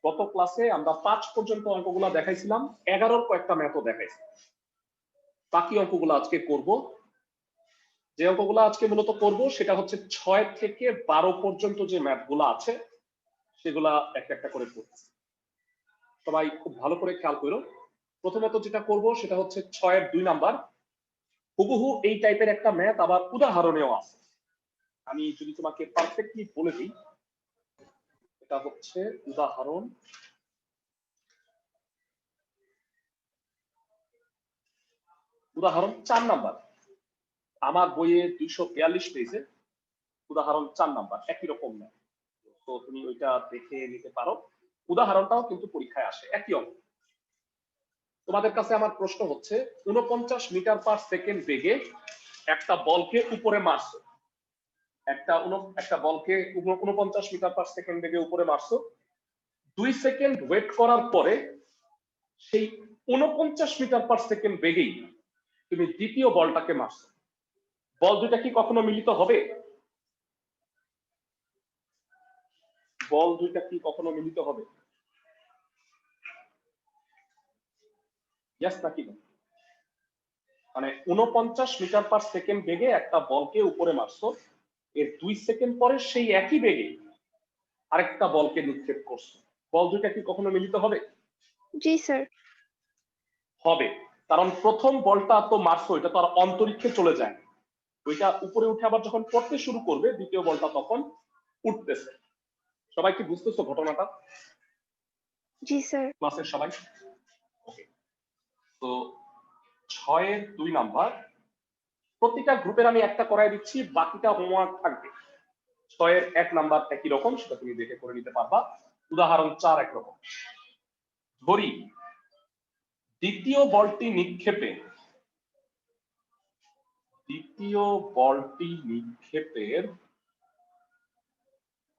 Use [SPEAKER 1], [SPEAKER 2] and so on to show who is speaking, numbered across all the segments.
[SPEAKER 1] গত ক্লাসে আমরা 5 পর্যন্ত অঙ্কগুলো দেখাইছিলাম, 11-র কয়েকটা ম্যাথও দেখাইছি। বাকি অঙ্কগুলো আজকে করব। যে অঙ্কগুলো আজকে মূলত করব সেটা হচ্ছে 6 থেকে 12 পর্যন্ত যে ম্যাথগুলো আছে সেগুলা একটা একটা করে করছি। সবাই খুব ভালো করে খেয়াল করো। প্রথমত যেটা করব সেটা হচ্ছে 6-এর 2 নাম্বার। হুবহু এই টাইপের একটা ম্যাথ আবার উদাহরণেও আছে। আমি যদি তোমাকে পারফেক্টলি বলে দিই, এটা হচ্ছে উদাহরণ উদাহরণ 4 নাম্বার। আমার বইয়ে 242 পেজে উদাহরণ 4 নাম্বার, একই রকম না। তো তুমি ওইটা দেখে নিতে পারো। উদাহরণটাও কিন্তু পরীক্ষায় আসে, একই অঙ্ক। তোমাদের কাছে আমার প্রশ্ন হচ্ছে 49 মিটার পার সেকেন্ড বেগে একটা বলকে উপরে মারছো। একটা বলকে 49 মিটার পার সেকেন্ড বেগে উপরে মারছো। 2 সেকেন্ড ওয়েট করার পরে সেই 49 মিটার পার সেকেন্ড বেগেই তুমি দ্বিতীয় বলটাকে মারছো। বল দুইটা কি কখনো মিলিত হবে? বল দুইটা কি কখনো মিলিত হবে? ইয়েস নাকি না? মানে 49 মিটার পার সেকেন্ড বেগে একটা বলকে উপরে মারছো, এর 2 সেকেন্ড পরে সেই একই বেগে আরেকটা বলকে নিক্ষেপ করছো। বল দুইটা কি কখনো মিলিত হবে?
[SPEAKER 2] জি স্যার।
[SPEAKER 1] হবে, কারণ প্রথম বলটা তো মারছো, এটা তো আর অন্তরিক্ষে চলে যায়, ওইটা উপরে উঠে আবার যখন পড়তে শুরু করবে দ্বিতীয় বলটা তখন উঠতেছে। সবাই কি বুঝতেছো ঘটনাটা?
[SPEAKER 2] জি স্যার।
[SPEAKER 1] ক্লাসের সবাই ওকে। তো 6-এর 2 নাম্বার, প্রতিটা গ্রুপের আমি একটা করাই দিচ্ছি, বাকিটা হোমওয়ার্ক থাকবে। 6-এর 1 নাম্বার একই রকম, সেটা তুমি দেখে করে নিতে পারবা। উদাহরণ 4 একরকম। ধরি দ্বিতীয় বলটি নিক্ষেপের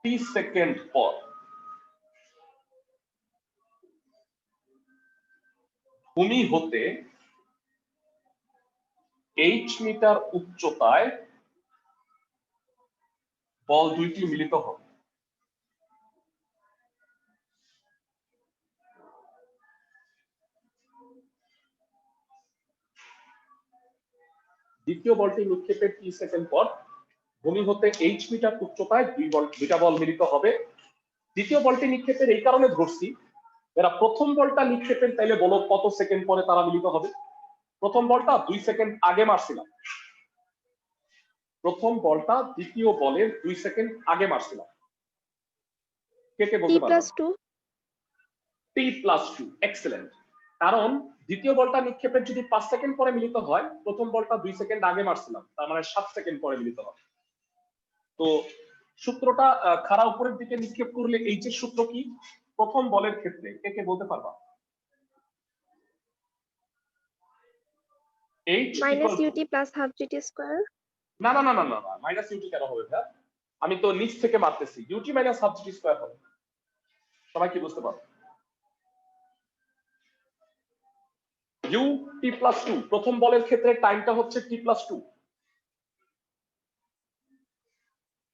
[SPEAKER 1] 30 সেকেন্ড পর ভূমি হতে h মিটার উচ্চতায় বল দুইটি মিলিত হবে। দ্বিতীয় বলটি নিক্ষেপের 30 সেকেন্ড পর ভূমি হতে h মিটার উচ্চতায় দুইটা বল মিলিত হবে। দ্বিতীয় বলটি নিক্ষেপের এই কারণে ধরছি, এরা প্রথম বলটা নিক্ষেপের তাইলে বলো কত সেকেন্ড পরে তারা মিলিত হবে? প্রথম বলটা 2 সেকেন্ড আগে মারছিলাম, প্রথম বলটা দ্বিতীয় বলের 2 সেকেন্ড আগে মারছিলাম। কে কে বলতে পারবে? t+2 excellent. কারণ দ্বিতীয় বলটা নিক্ষেপের যদি 5 সেকেন্ড পরে মিলিত হয়, প্রথম বলটা 2 সেকেন্ড আগে মারছিলাম, তার মানে 7 সেকেন্ড পরে মিলিত হবে। তো সূত্রটা খাড়া উপরের দিকে নিক্ষেপ করলে h এর সূত্র কি প্রথম বলের ক্ষেত্রে? কে কে বলতে পারবা? h
[SPEAKER 2] -ut + ½ gt square.
[SPEAKER 1] না না না না না মাইনাস ut কেন হবে ভাই? আমি তো নিচ থেকে মারতেছি, ut - ½ gt স্কয়ার হবে। সবাই কি বুঝতে পারো? ut+2 প্রথম বলের ক্ষেত্রে টাইমটা হচ্ছে t+2,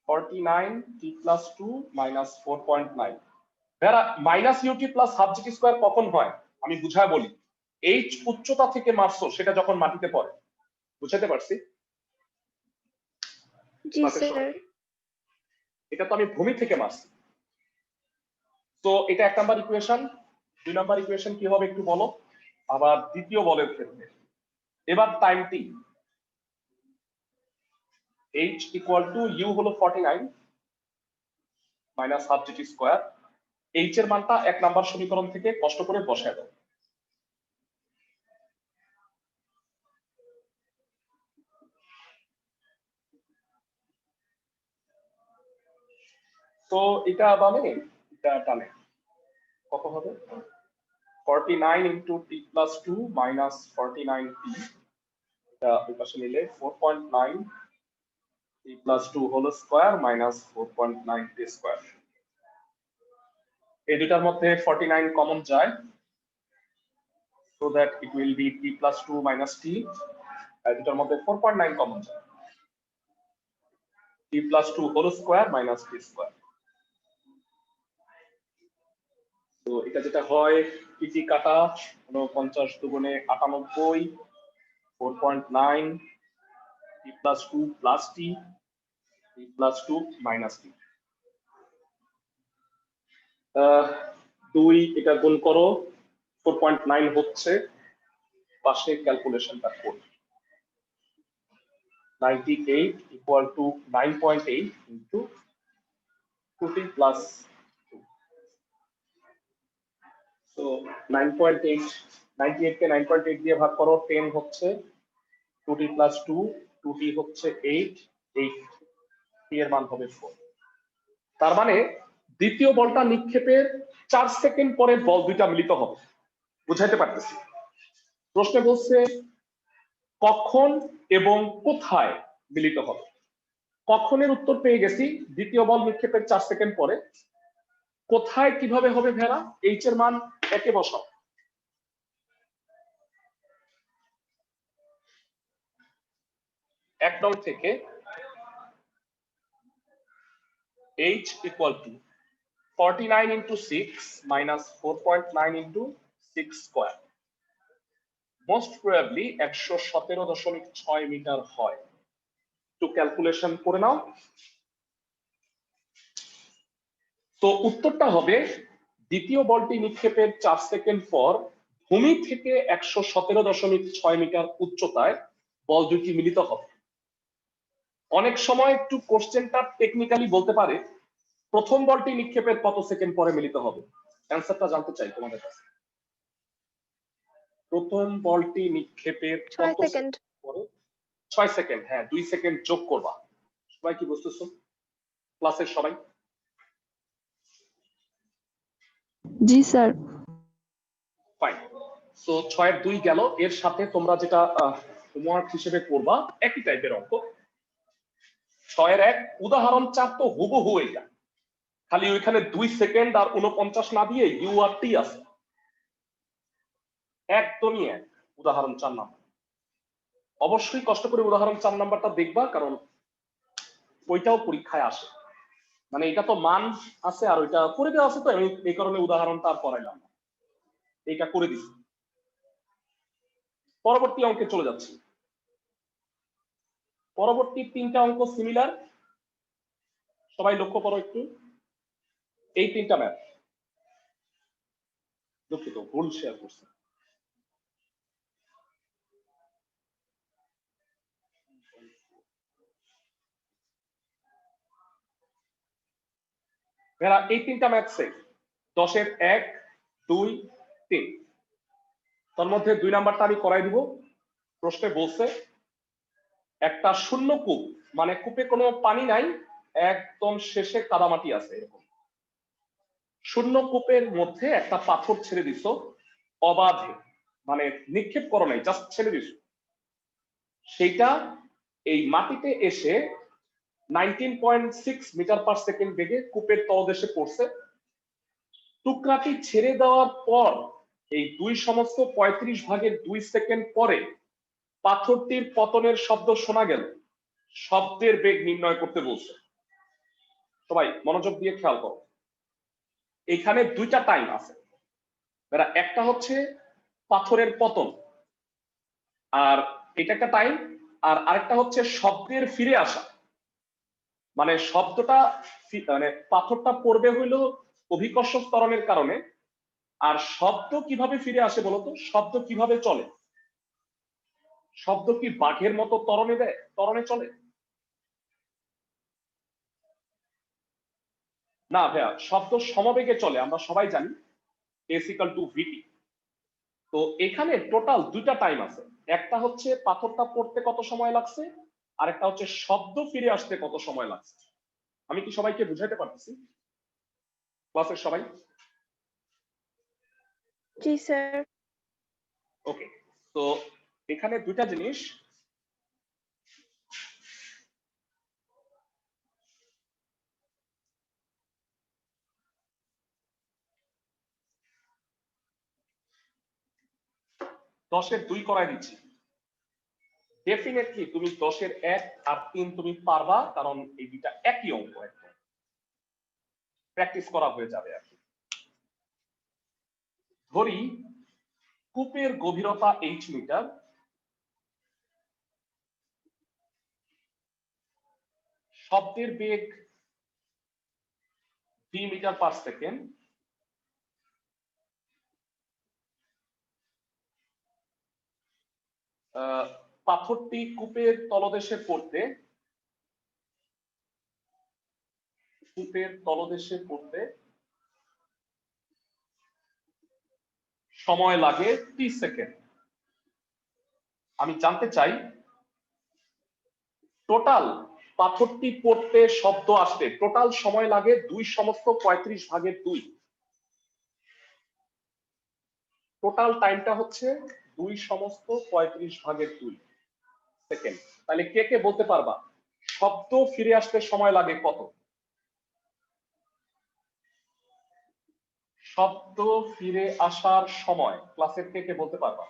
[SPEAKER 1] 49 t+2 - 4.9। ভাইরা -ut + ½ gt স্কয়ার কখন হয় আমি বুঝায় বলি। h উচ্চতা থেকে মারছো সেটা যখন মাটিতে পড়ে, বুঝাতে পারছি?
[SPEAKER 2] জি স্যার।
[SPEAKER 1] এটা তো আমি ভূমি থেকে মারছি। তো এটা 1 নাম্বার ইকুয়েশন। 2 নাম্বার ইকুয়েশন কি হবে একটু বলো। আবার দ্বিতীয় বলের ক্ষেত্রে এবার টাইম t, h = u হলো 49 - ½ gt স্কয়ার। h এর মানটা 1 নাম্বার সমীকরণ থেকে কষ্ট করে বসায় দাও। তো এটা বামে এটা ডানে, কত হবে? 49 * t+2 - 49t, এটা ওই পাশে নিলে 4.9 t+2 whole square - 4.9t square. এই দুটার মধ্যে 49 কমন যায়, so that it will be t+2 - t। এই দুটার মধ্যে 4.9 কমন যায়, t+2 whole square - t square. তো এটা যেটা হয় টিটি কাটা 49 দুগুণে 98 4.9 t plus 2 plus t plus 2 minus t 2 এটা গুণ করো 4.9 হচ্ছে পাশে ক্যালকুলেশনটা করো 98 equal to 9.8 into 2t plus 2 so 9.8 98 কে 9.8 দিয়ে ভাগ করো 10 হচ্ছে 2t plus 2 2t হচ্ছে 8 8 t এর মান হবে 4 তার মানে দ্বিতীয় বলটা নিক্ষেপের 4 সেকেন্ড পরে বল দুইটা মিলিত হবে বুঝাইতে পারতেছি প্রশ্নে বলছে কখন এবং কোথায় মিলিত হবে কখনের উত্তর পেয়ে গেছি দ্বিতীয় বল নিক্ষেপের 4 সেকেন্ড পরে কোথায় কিভাবে হবে ভেড়া এইচ এর মান একে বসাও এক নং থেকে h equal to 49 into 6 minus 4.9 into 6 square most probably 117.6 metre হয় তো ক্যালকুলেশন করে নাও তো উত্তরটা হবে দ্বিতীয় বলটি নিক্ষেপের 4 সেকেন্ড পর ভূমি থেকে 117.6 মিটার উচ্চতায় বল দুটি মিলিত হবে অনেক সময় একটু কোশ্চেনটা টেকনিক্যালি বলতে পারে প্রথম বলটি নিক্ষেপের কত সেকেন্ড পরে মিলিত হবে অ্যানসারটা জানতে চাই তোমাদের কাছে প্রথম বলটি নিক্ষেপের
[SPEAKER 2] 6 সেকেন্ড
[SPEAKER 1] পরে 6 সেকেন্ড হ্যাঁ 2 সেকেন্ড যোগ করবা সবাই কি বুঝতেছো ক্লাসের সবাই
[SPEAKER 3] জি স্যার
[SPEAKER 1] ফাইন সো 6 এর 2 গেল এর সাথে তোমরা যেটা হোমওয়ার্ক হিসেবে করবা একই টাইপের অঙ্ক 6 এর 1 উদাহরণ 4 তো হুবহু এটা খালি ওইখানে 2 সেকেন্ড আর 49 না দিয়ে ইউ আর টি আছে একদমই এক উদাহরণ 4 নাম্বার অবশ্যই কষ্ট করে উদাহরণ 4 নাম্বারটা দেখবা কারণ ওইটাও পরীক্ষায় আসে মানে এটা তো মান আছে আর ওইটা করে দেওয়া আছে তো আমি এই কারণে উদাহরণটা আর করাইলাম না এইটা করে দিছি পরবর্তী অঙ্কে চলে যাচ্ছি পরবর্তী 3টা অঙ্ক সিমিলার সবাই লক্ষ্য করো একটু এই 3টা ম্যাথ দুঃখিত ভুল শেয়ার করছি এরা এই 3টা ম্যাথ সেম 10 এর 1 2 3 তার মধ্যে 2 নাম্বারটা আমি করাই দিব প্রশ্নে বলছে একটা শূন্য কূপ মানে কূপে কোনো পানি নাই একদম শেষে কাদামাটি আছে এরকম শূন্য কূপের মধ্যে একটা পাথর ছেড়ে দিছো অবাধে মানে নিক্ষেপ করো নাই জাস্ট ছেড়ে দিছো সেইটা এই মাটিতে এসে 19.6 মিটার পার সেকেন্ড বেগে কূপের তলদেশে পড়ছে টুকরাটি ছেড়ে দেওয়ার পর এই 2 সমস্ত 35 ভাগের 2 সেকেন্ড পরে পাথরটির পতনের শব্দ শোনা গেল শব্দের বেগ নির্ণয় করতে বলছে সবাই মনোযোগ দিয়ে খেয়াল করো এখানে 2টা টাইম আছে একটা হচ্ছে পাথরের পতন আর এটা একটা টাইম আর আরেকটা হচ্ছে শব্দের ফিরে আসা মানে শব্দটা মানে পাথরটা পড়বে হইলো অভিকর্ষ ত্বরণের কারণে আর শব্দ কিভাবে ফিরে আসে বলতো শব্দ কিভাবে চলে শব্দ কি বাঘের মতো ত্বরণে চলে না ভাইয়া শব্দ সমবেগে চলে আমরা সবাই জানি s = vt তো এখানে টোটাল 2টা টাইম আছে একটা হচ্ছে পাথরটা পড়তে কত সময় লাগছে আর একটা হচ্ছে শব্দ ফিরে আসতে কত সময় লাগছে আমি কি সবাইকে বুঝাইতে পারতেছি ক্লাসের সবাই
[SPEAKER 2] জি স্যার
[SPEAKER 1] ওকে তো এখানে 2টা জিনিস দশের 2 করাই দিচ্ছি ডেফিনেটলি তুমি 10 এর 1 আর 3 তুমি পারবা কারণ এই দুইটা একই অঙ্ক একদম প্র্যাকটিস করা হয়ে যাবে আর কি ধরি কূপের গভীরতা h মিটার, শব্দের বেগ v মিটার পার সেকেন্ড, পাথরটি কূপের তলদেশে পড়তে সময় লাগে 30 সেকেন্ড। আমি জানতে চাই টোটাল পাথরটি পড়তে শব্দ আসতে টোটাল সময় লাগে 2/35 টোটাল টাইমটা হচ্ছে 2/35 সেকেন্ড। তাহলে কে কে বলতে পারবা শব্দ ফিরে আসতে সময় লাগে কত? শব্দ ফিরে আসার সময় ক্লাসের কে কে বলতে পারবা?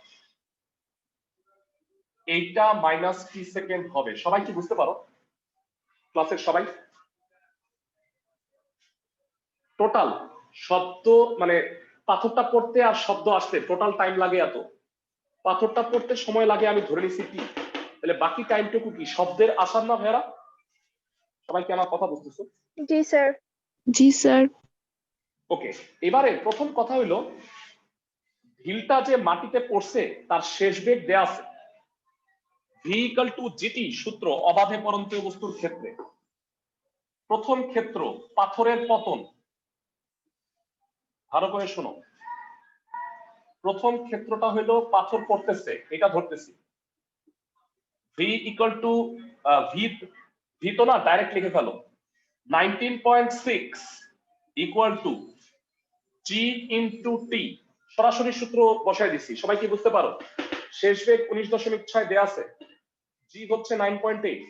[SPEAKER 1] এইটা মাইনাস কি সেকেন্ড হবে? সবাই কি বুঝতে পারো? ক্লাসের সবাই টোটাল শব্দ মানে পাথরটা পড়তে আর শব্দ আসতে টোটাল টাইম লাগে এত, পাথরটা পড়তে সময় লাগে আমি ধরে নিছি কি, তাহলে বাকি টাইমটুকু কি শব্দের আসার না ভেড়া? সবাই কি আমার কথা বুঝতেছো?
[SPEAKER 2] জি স্যার।
[SPEAKER 3] জি স্যার।
[SPEAKER 1] ওকে, এবারে প্রথম কথা হইলো ঢিলটা যে মাটিতে পড়ছে তার শেষ বেগ দেয়া আছে v = gt সূত্র অবাধে পরন্তীয় বস্তুর ক্ষেত্রে। প্রথম ক্ষেত্র পাথরের পতন, ভালো করে শোনো, প্রথম ক্ষেত্রটা হইলো পাথর পড়তেছে, এটা ধরতেছি v = v তো না, ডাইরেক্ট লিখে ফেলো 19.6 = g × t, সরাসরি সূত্র বসায় দিছি। সবাই কি বুঝতে পারো? শেষ বেগ 19.6 দেয়া আছে, g হচ্ছে 9.8,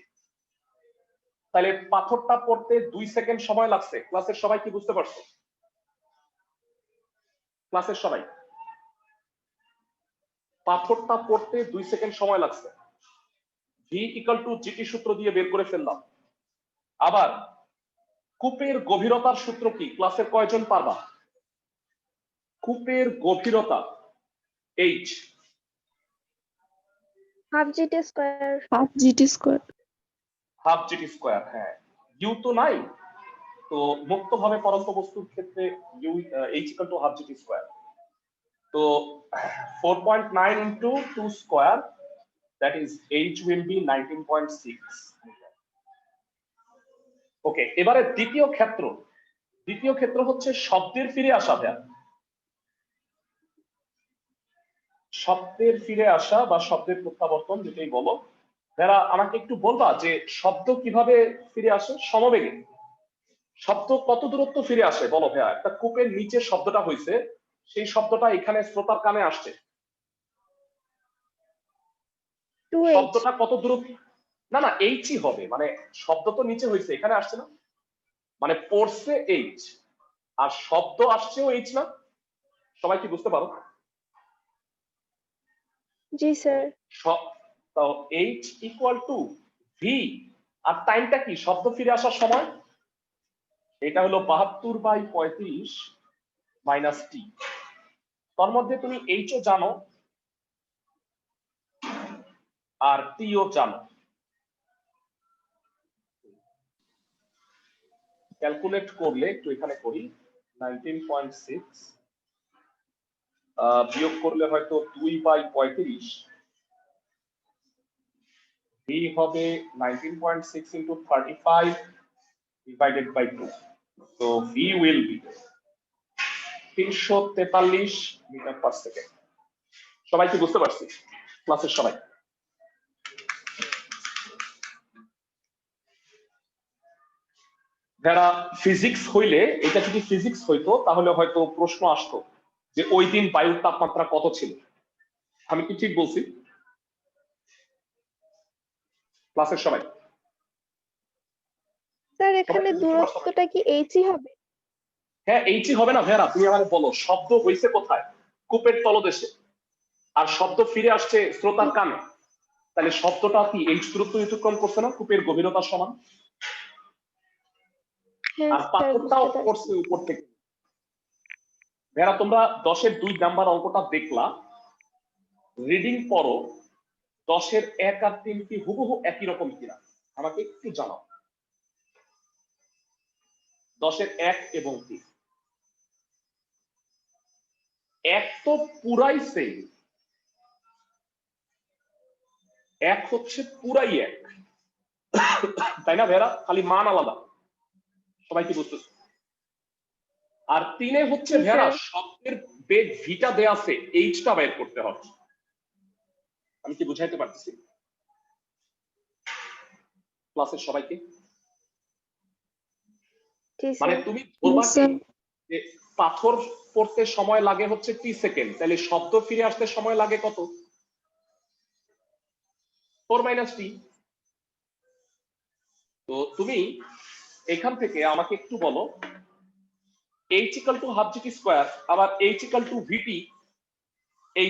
[SPEAKER 1] তাহলে পাথরটা পড়তে 2 সেকেন্ড সময় লাগছে। ক্লাসের সবাই কি বুঝতে পারছো? ক্লাসের সবাই পাথরটা পড়তে 2 সেকেন্ড সময় লাগছে, v = gt সূত্র দিয়ে বের করে ফেললাম। আবার কূপের গভীরতার সূত্র কি? ক্লাসের কয়জন পারবা? কূপের গভীরতা h
[SPEAKER 2] half g t square.
[SPEAKER 3] Half GT square.
[SPEAKER 1] Half g t square. হ্যাঁ, ইউ তো নাই, তো মুক্তভাবে পরন্ত বস্তুর ক্ষেত্রে u h = half g t square. তো 4.9 × 2 square, that is h will be 19.6. Okay, এবারে দ্বিতীয় ক্ষেত্র হচ্ছে শব্দের ফিরে আসা। শব্দের ফিরে আসা বা শব্দের প্রত্যাবর্তন যেটাই বলো, যারা আমাকে একটু বলবা যে শব্দ কিভাবে ফিরে আসে সমবেগে? শব্দ কত দূরত্ব ফিরে আসে বলো ভাইয়া? একটা কূপের নিচে শব্দটা হয়েছে, সেই শব্দটা এখানে শ্রোতার কানে আসছে,
[SPEAKER 2] 2h।
[SPEAKER 1] শব্দটা কত দূরত্ব? না না, এইচই হবে, মানে শব্দ তো নিচে হয়েছে এখানে আসছে না, মানে পড়ছে এইচ আর শব্দ আসছেও এইচ না? সবাই কি বুঝতে পারো?
[SPEAKER 2] জি স্যার।
[SPEAKER 1] তো h = v, আর টাইমটা কি শব্দ ফিরে আসার সময়? এটা হলো 72/35 - t। তার মধ্যে তুমি h ও জানো আর t ও জানো। ক্যালকুলেট করলে একটু এখানে করি, 19.6 বিয়োগ করলে হয়তো 2/35, v হবে 19.6 × 35 / 2, so v will be 343 metre per second. সবাই কি বুঝতে পারছি? ক্লাসের সবাই যারা ফিজিক্স হইলে, এটা যদি ফিজিক্স হইতো তাহলে হয়তো প্রশ্ন আসতো যে ওই দিন বায়ুর তাপমাত্রা কত ছিল। আমি কি ঠিক বলছি? ক্লাসের সবাই
[SPEAKER 2] স্যার এখানে দূরত্বটা কি এইচই হবে?
[SPEAKER 1] হ্যাঁ, এইচই হবে না ভেরা? তুমি আমাকে বলো শব্দ হইছে কোথায়? কূপের তলদেশে, আর শব্দ ফিরে আসছে শ্রোতার কানে, তাহলে শব্দটা কি এইচ দূরত্ব অতিক্রম করছে না কূপের গভীরতার সমান?
[SPEAKER 2] হ্যাঁ
[SPEAKER 1] আর
[SPEAKER 2] স্যার,
[SPEAKER 1] পাথরটাও
[SPEAKER 2] বুঝতে পারছি।
[SPEAKER 1] পড়ছে উপর থেকে, ভাইরা তোমরা 10-এর 2 নাম্বার অঙ্কটা দেখলা, রিডিং পড়ো 10-এর 1 আর 3 কি হুবহু একই রকম কিনা আমাকে একটু জানাও। 10-এর 1 এবং 3 এক তো পুরাই সেম, এক হচ্ছে পুরাই এক, তাই না ভাইরা? খালি মান আলাদা, সবাই কি বুঝতেছো? আর 3-এ হচ্ছে
[SPEAKER 2] জি,
[SPEAKER 1] ভাইরা
[SPEAKER 2] স্যার।
[SPEAKER 1] শব্দের বেগ ভিটা দেয়া আছে, এইচটা বের করতে হবে। আমি কি বুঝাইতে পারতেছি ক্লাসের সবাইকে?
[SPEAKER 2] জি,
[SPEAKER 1] মানে
[SPEAKER 2] স্যার।
[SPEAKER 1] তুমি ধরবা
[SPEAKER 3] Yes,
[SPEAKER 1] কি
[SPEAKER 3] sir.
[SPEAKER 1] যে পাথর পড়তে সময় লাগে হচ্ছে টি সেকেন্ড, তাহলে শব্দ ফিরে আসতে সময় লাগে কত? 4 - t। তো তুমি এখান থেকে আমাকে একটু বলো h = হাফ gt স্কয়ার আবার h = vt, এই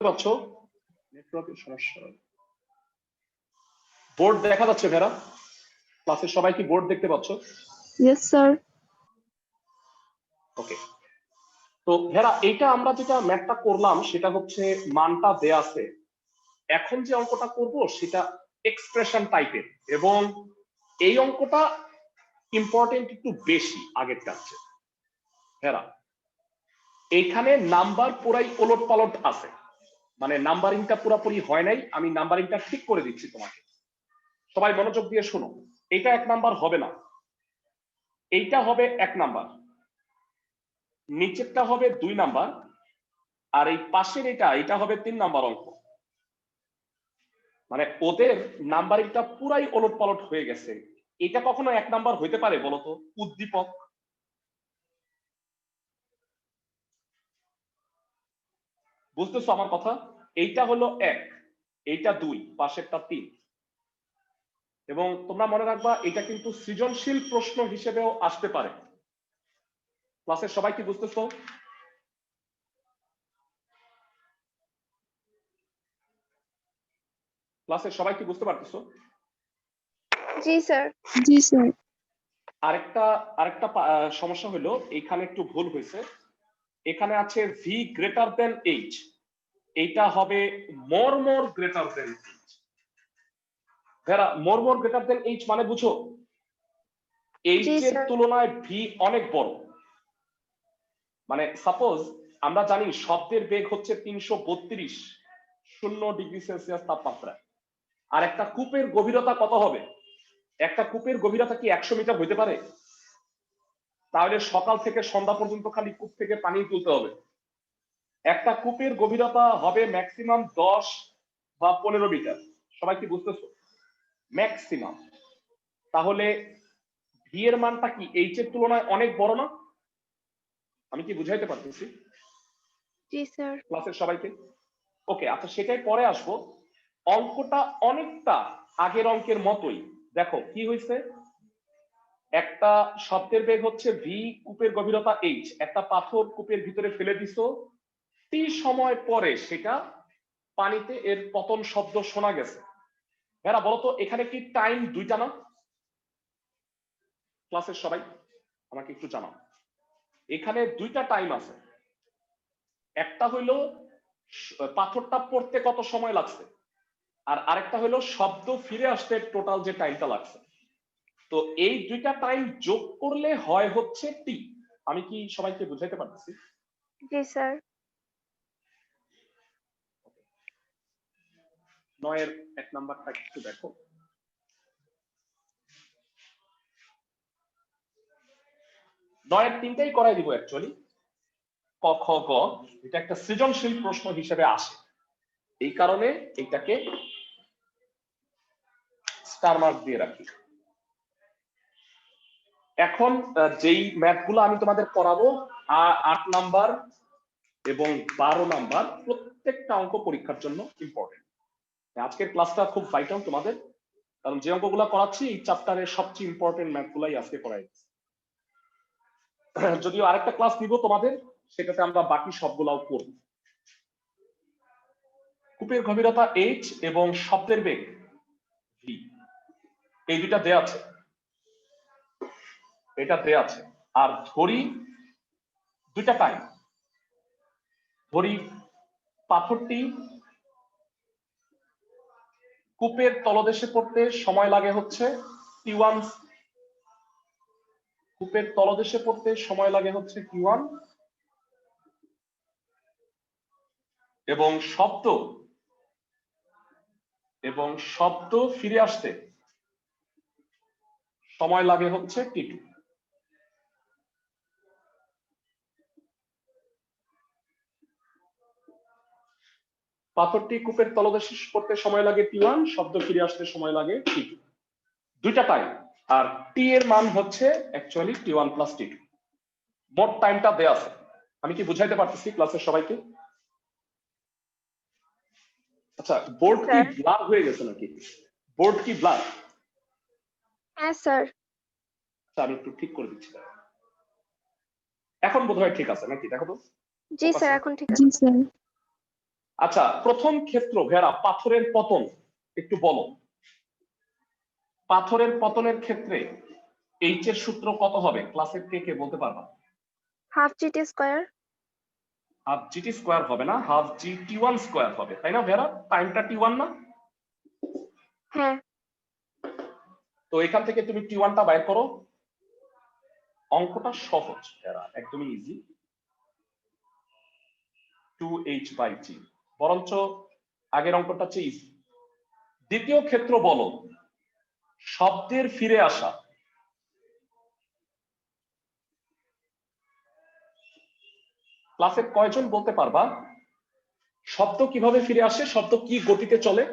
[SPEAKER 1] পাচ্ছ নেটওয়ার্কের সমস্যা, বোর্ড দেখা যাচ্ছে ভেরা? ক্লাসের সবাই কি বোর্ড দেখতে পাচ্ছ?
[SPEAKER 3] Yes, sir.
[SPEAKER 1] ওকে। তো ভেরা এইটা আমরা যেটা ম্যাথটা করলাম সেটা হচ্ছে মানটা দেয়া আছে, এখন যে অঙ্কটা করব সেটা এক্সপ্রেশন টাইপের, এবং এই অঙ্কটা ইম্পর্টেন্ট একটু বেশি আগের কাছে ভেরা। এইখানে নাম্বার পুরাই ওলট পালট আছে, মানে নাম্বারিংটা পুরোপুরি হয় নাই, আমি নাম্বারিংটা ঠিক করে দিচ্ছি তোমাকে, সবাই মনোযোগ দিয়ে শোনো। এটা 1 নাম্বার হবে না, এইটা হবে 1 নাম্বার, নিচেরটা হবে 2 নাম্বার, আর এই পাশের এটা হবে 3 নাম্বার অঙ্ক। মানে ওদের নাম্বারিংটা পুরাই ওলট পালট হয়ে গেছে। এটা কখনো 1 নাম্বার হইতে পারে বলতো? উদ্দীপক, বুঝতেছো আমার কথা? এইটা হলো 1, এইটা 2, পাশেরটা 3। এবং তোমরা মনে রাখবা এটা কিন্তু সৃজনশীল প্রশ্ন হিসেবেও আসতে পারে। ক্লাসের সবাই কি বুঝতেছো? ক্লাসের সবাই কি বুঝতে পারতেছো?
[SPEAKER 2] জি, স্যার।
[SPEAKER 3] Ji, sir.
[SPEAKER 1] আরেকটা আরেকটা সমস্যা হলো এখানে একটু ভুল হয়েছে, এখানে আছে ভি গ্রেটার দেন এইচ, এইটা হবে মোর গ্রেটার দেন এইচ। ভেরা, মোর গ্রেটার দেন এইচ মানে বুঝো? এইচ
[SPEAKER 2] জি,
[SPEAKER 1] এর
[SPEAKER 2] স্যার।
[SPEAKER 1] তুলনায় ভি অনেক বড়। মানে সাপোজ আমরা জানি শব্দের বেগ হচ্ছে 332 0°C তাপমাত্রা, আর একটা কূপের গভীরতা কত হবে? একটা কূপের গভীরতা কি 100 মিটার হইতে পারে? তাহলে সকাল থেকে সন্ধ্যা পর্যন্ত খালি কূপ থেকে পানি তুলতে হবে। একটা কূপের গভীরতা হবে ম্যাক্সিমাম 10 বা 15 মিটার। সবাই কি বুঝতেছো? ম্যাক্সিমাম। তাহলে ভি এর মানটা কি এইচ এর তুলনায় অনেক বড় না? আমি কি বুঝাইতে পারতেছি
[SPEAKER 2] জি, স্যার।
[SPEAKER 1] ক্লাসের সবাইকে? ওকে, আচ্ছা সেটাই পরে আসবো। অঙ্কটা অনেকটা আগের অঙ্কের মতোই। দেখো কি হয়েছে, একটা শব্দের বেগ হচ্ছে ভি, কূপের গভীরতা এইচ, একটা পাথর কূপের ভিতরে ফেলে দিছো, টি সময় পরে সেটা পানিতে এর পতন শব্দ শোনা গেছে। এরা বলতো এখানে কি টাইম দুইটা না? ক্লাসের সবাই আমাকে একটু জানাও, এখানে দুইটা টাইম আছে। একটা হইলো পাথরটা পড়তে কত সময় লাগছে, আর আরেকটা হলো শব্দ ফিরে আসতে টোটাল যে টাইমটা লাগছে। তো এই দুইটা টাইম যোগ করলে হয় হচ্ছে টি। আমি কি সবাইকে বুঝাইতে পারতেছি?
[SPEAKER 2] জি স্যার।
[SPEAKER 1] 9 এক নাম্বারটা একটু দেখো। 9 তিনটাই করাই দিব অ্যাকচুয়ালি, ক খ গ। এটা একটা সৃজনশীল প্রশ্ন হিসেবে আসে, এই কারণে এটাকে স্টার মার্ক দিয়ে রাখি। এখন যেই ম্যাথগুলো আমি তোমাদের পড়াবো 8 নাম্বার এবং 12 নাম্বার, প্রত্যেকটা অঙ্ক পরীক্ষার জন্য ইম্পর্টেন্ট। আজকের ক্লাসটা খুব ভাইটাল তোমাদের, কারণ যে অঙ্কগুলো করাচ্ছি এই চ্যাপ্টারের সবচেয়ে ইম্পর্টেন্ট ম্যাথগুলাই আজকে করাই। যদিও আরেকটা ক্লাস দিব তোমাদের, সেটাতে আমরা বাকি সবগুলাও করব। কূপের গভীরতা এইচ এবং শব্দের বেগ ভি, এই দুইটা দেয়া আছে, এটা দেয়া আছে। আর ধরি দুইটা টাইম, ধরি পাথরটি কূপের তলদেশে পড়তে সময় লাগে হচ্ছে T1, কূপের তলদেশে পড়তে সময় লাগে হচ্ছে T1, এবং শব্দ ফিরে আসতে সময় লাগে হচ্ছে T2। পাথরটি কূপের তলদেশে পড়তে সময় লাগে T1, শব্দ ফিরে আসতে সময় লাগে T2, দুইটা টাইম। আর টি এর মান হচ্ছে অ্যাকচুয়ালি T1 প্লাস T2। মোট টাইমটা দেয়া আছে। আমি কি বুঝাইতে পারতেছি ক্লাসের সবাইকে? আচ্ছা, বোর্ড কি ব্লার হয়ে গেছে নাকি? বোর্ড কি ব্লার?
[SPEAKER 2] হ্যাঁ স্যার।
[SPEAKER 1] আচ্ছা, আমি একটু ঠিক করে দিচ্ছি। এখন বোধহয় ঠিক আছে নাকি? দেখো তো।
[SPEAKER 2] জি স্যার, এখন ঠিক আছে।
[SPEAKER 3] জি স্যার।
[SPEAKER 1] আচ্ছা, প্রথম ক্ষেত্র ভেড়া পাথরের পতন একটু বলো। পাথরের পতনের ক্ষেত্রে এইচ এর সূত্র কত হবে? ক্লাসের কে কে বলতে পারবা?
[SPEAKER 2] Half g t square.
[SPEAKER 1] Half g t square হবে না, হাফ জি T1 স্কয়ার হবে, তাই না ভেড়া? টাইমটা T1 না?
[SPEAKER 2] হ্যাঁ।
[SPEAKER 1] তো এখান থেকে তুমি T1টা বাইর করো। অঙ্কটা সহজ ভেড়া, একদমই ইজি। 2h/g, বরঞ্চ আগের অঙ্কটা চেয়ে ইজি। দ্বিতীয় ক্ষেত্র বলো, শব্দের ফিরে আসা। ক্লাসে কয়জন বলতে পারবা শব্দ কিভাবে ফিরে আসে? শব্দ কি গতিতে চলে?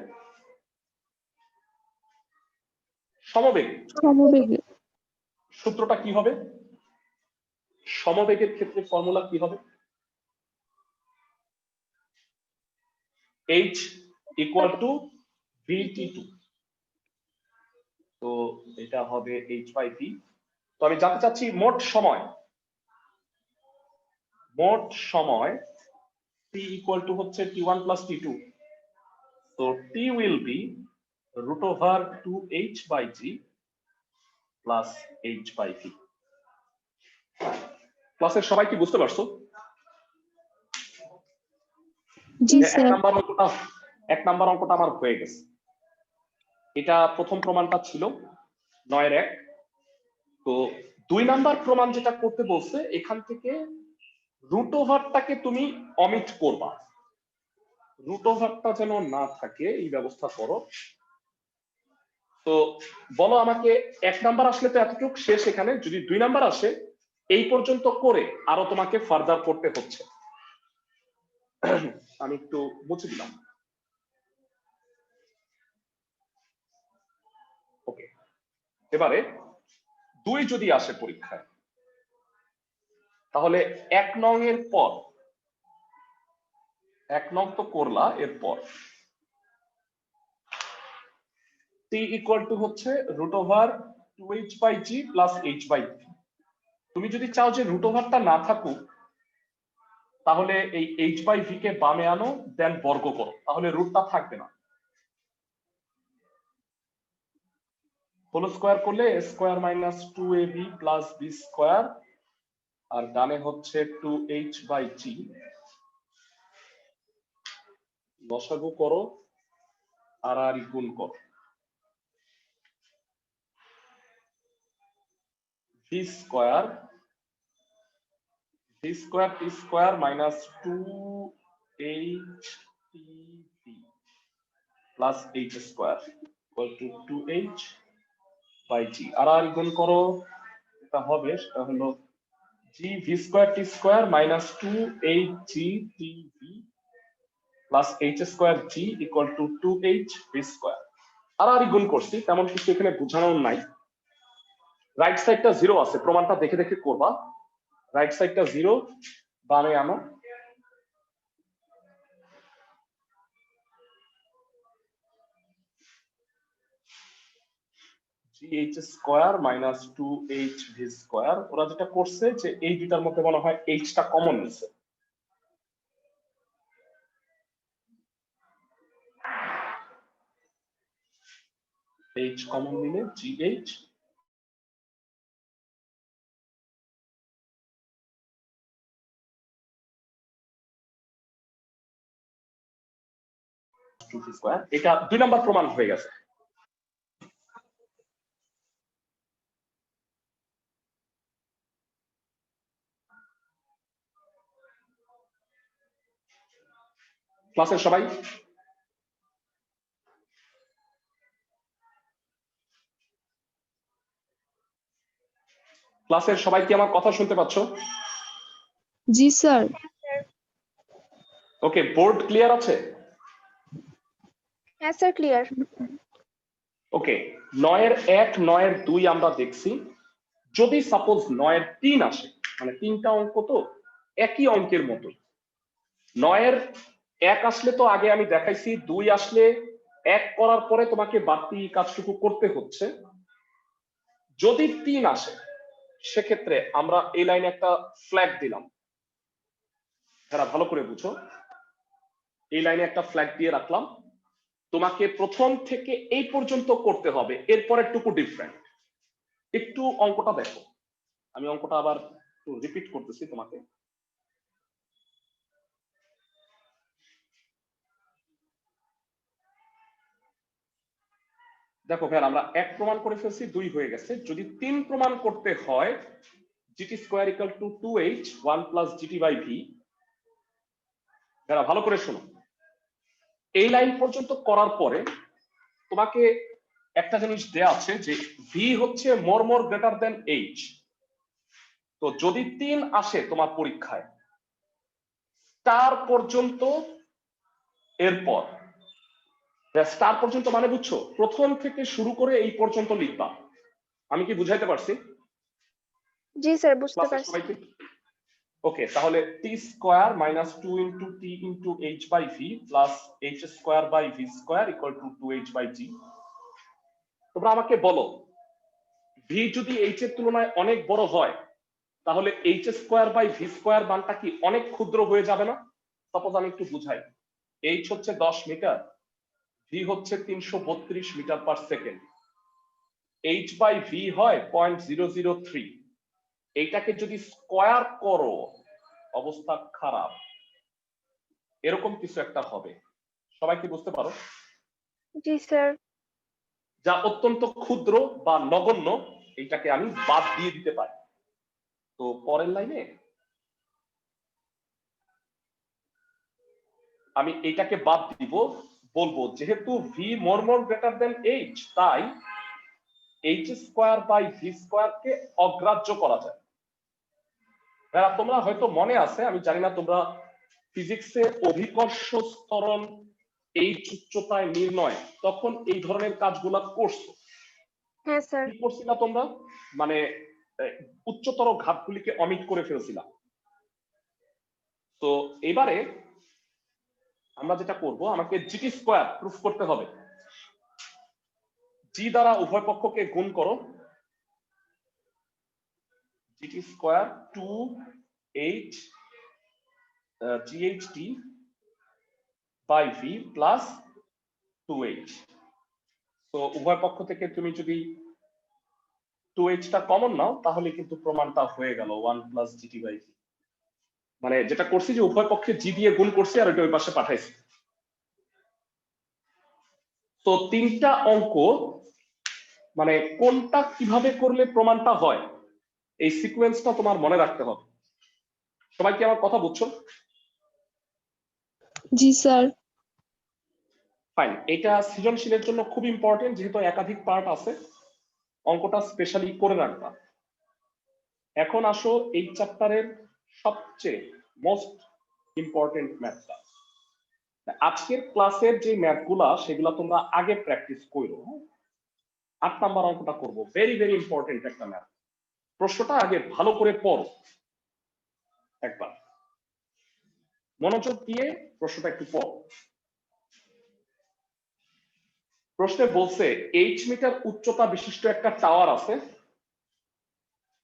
[SPEAKER 1] সমবেগে।
[SPEAKER 3] সমবেগে।
[SPEAKER 1] সূত্রটা কি হবে? সমবেগের ক্ষেত্রে ফর্মুলা কি হবে? h = vt2। তো এটা হবে h/v। তো আমি জানতে চাচ্ছি মোট সময় t = হচ্ছে T1 plus T2। তো t will be √2h/g plus h/v। ক্লাসের সবাই কি বুঝতে পারছো?
[SPEAKER 3] জি স্যার।
[SPEAKER 1] এক নাম্বার অঙ্কটা আমার হয়ে গেছে। এটা প্রথম প্রমাণটা ছিল 9-1। তো 2 নাম্বার প্রমাণ যেটা করতে বলছে, এখান থেকে √টাকে তুমি অমিট করবা, √টা যেন না থাকে এই ব্যবস্থা করো। তো বলো আমাকে 1 নাম্বার আসলে তো এতটুকু শেষ, এখানে যদি 2 নাম্বার আসে এই পর্যন্ত করে আরো তোমাকে ফার্দার করতে হচ্ছে। আমি একটু মুছে দিলাম। ওকে, এবারে 2 যদি আসে পরীক্ষায়, তাহলে 1 নং এর পর, 1 নং তো করলা, এরপর টি ইকুয়াল টু হচ্ছে √2h/g প্লাস h/v। তুমি যদি চাও যে রুট ওভারটা না থাকুক, তাহলে এই h/v কে বামে আনো, দেন বর্গ করো, তাহলে রুটটা থাকবে না। হোল স্কয়ার করলে a square minus 2ab plus b square, আর ডানে হচ্ছে 2h/g। লসাগু করো আর গুণ করো, v square t square minus 2ht plus h square equal to 2h/g। আর গুণ করো, এটা হবে, সেটা হলো g v square t square minus 2hg tv plus h square g equal to 2h v square. আর গুণ করছি, তেমন কিছু এখানে বোঝানোর নাই। রাইট সাইডটা 0 আছে, প্রমাণটা দেখে দেখে করবা। রাইট সাইডটা 0 বামে আনো, gh square minus 2hv square. ওরা যেটা করছে যে এই দুটার মধ্যে মনে হয় h টা কমন নিছে, h কমন নিলে gh স্কয়ার। এটা 2 নাম্বার প্রমাণ হয়ে গেছে। ক্লাসের সবাই কি আমার কথা শুনতে পাচ্ছ?
[SPEAKER 3] জি স্যার।
[SPEAKER 1] ওকে, বোর্ড ক্লিয়ার আছে?
[SPEAKER 2] হ্যাঁ স্যার, ক্লিয়ার।
[SPEAKER 1] ওকে, 9 এর 1 9 এর 2 আমরা দেখছি। যদি সাপোজ 9 এর 3 আসে, মানে তিনটা অঙ্ক তো একই অঙ্কের মতো, 9 এর 1 আসলে তো আগে আমি দেখাইছি, 2 আসলে 1 করার পরে তোমাকে বাড়তি কাজটুকু করতে হচ্ছে। যদি 3 আসে, সেক্ষেত্রে আমরা এই লাইনে একটা ফ্ল্যাগ দিলাম। যারা ভালো করে বুঝো, এই লাইনে একটা ফ্ল্যাগ দিয়ে রাখলাম। তোমাকে প্রথম থেকে এই পর্যন্ত করতে হবে, এরপরের টুকু ডিফারেন্ট। একটু অঙ্কটা দেখো, আমি অঙ্কটা আবার একটু রিপিট করতেছি তোমাকে। দেখো ভাই, আমরা 1 প্রমাণ করে ফেলছি, 2 হয়ে গেছে। যদি 3 প্রমাণ করতে হয়, gt square equal to 2h 1 plus gt/v। যারা ভালো করে শোনো, এই লাইন পর্যন্ত করার পরে তোমাকে একটা জিনিস দেয়া আছে যে v হচ্ছে মোর গ্রেটার দেন h। তো যদি 3 আসে তোমার পরীক্ষায়, স্টার পর্যন্ত, এরপর স্টার পর্যন্ত মানে বুঝছো, প্রথম থেকে শুরু করে এই পর্যন্ত লিখবা। আমি কি বুঝাইতে পারছি?
[SPEAKER 2] জি স্যার, বুঝতে পারছি।
[SPEAKER 1] ওকে, তাহলে t square minus 2 into t into h/v plus h square by v square equal to 2h/g। তোমরা আমাকে বলো, v যদি h এর তুলনায় অনেক বড় হয়, তাহলে h square by v square মানটা কি অনেক ক্ষুদ্র হয়ে যাবে না? সাপোজ আমি একটু বুঝাই, h হচ্ছে 10 মিটার, v হচ্ছে 332 মিটার পার সেকেন্ড, h/v হয় 0.003। এইটাকে যদি স্কয়ার করো, অবস্থা খারাপ, এরকম কিছু একটা হবে। সবাই কি বুঝতে পারো?
[SPEAKER 2] জি স্যার।
[SPEAKER 1] যা অত্যন্ত ক্ষুদ্র বা নগণ্য, এইটাকে আমি বাদ দিয়ে দিতে পারি। তো পরের লাইনে আমি এইটাকে বাদ দিব, বলবো যেহেতু v more greater than h, তাই h square by v square কে অগ্রাহ্য করা যায়। তোমরা হয়তো মনে আছে, আমি জানি না, তোমরা ফিজিক্সে অভিকর্ষ ত্বরণ h উচ্চতায় নির্ণয়, তখন এই ধরনের কাজগুলা করছো।
[SPEAKER 2] হ্যাঁ স্যার।
[SPEAKER 1] কি করছিলা তোমরা? মানে উচ্চতর ঘাতগুলিকে অমিট করে ফেলছিলাম। তো এবারে আমরা যেটা করব, আমাকে জিটি স্কয়ার প্রুফ করতে হবে। জি দ্বারা উভয় পক্ষকে গুণ করো, g t square 2h GHT by v plus 2h। তো উভয় পক্ষ থেকে তুমি যদি 2h টা কমন নাও তাহলে কিন্তু প্রমাণটা হয়ে গেল 1 প্লাস জিটি বাই ভি। মানে যেটা করছি যে উভয় পক্ষে জি দিয়ে গুণ করছি আর ওইটা ওই পাশে পাঠাইছি। তো তিনটা অঙ্ক মানে কোনটা কিভাবে করলে প্রমাণটা হয় এই সিকোয়েন্সটা তোমার মনে রাখতে হবে। সবাই কি আমার কথা বুঝছো?
[SPEAKER 3] জি স্যার।
[SPEAKER 1] ফাইন, এটা সৃজনশীলের জন্য খুব ইম্পর্টেন্ট, যেহেতু একাধিক পার্ট আছে অঙ্কটা স্পেশালি করে রাখবা। এখন আসো এই চ্যাপ্টারের সবচেয়ে মোস্ট ইম্পর্টেন্ট ম্যাথটা। আজকের ক্লাসের যে ম্যাথগুলা সেগুলা তোমরা আগে প্র্যাকটিস করো। 8 নাম্বার অঙ্কটা করব, ভেরি ভেরি ইম্পর্টেন্ট একটা ম্যাথ। প্রশ্নটা আগে ভালো করে পড়ো, একবার মনোযোগ দিয়ে প্রশ্নটা একটু পড়ো। প্রশ্নে বলছে 8 মিটার উচ্চতা বিশিষ্ট একটা টাওয়ার আছে,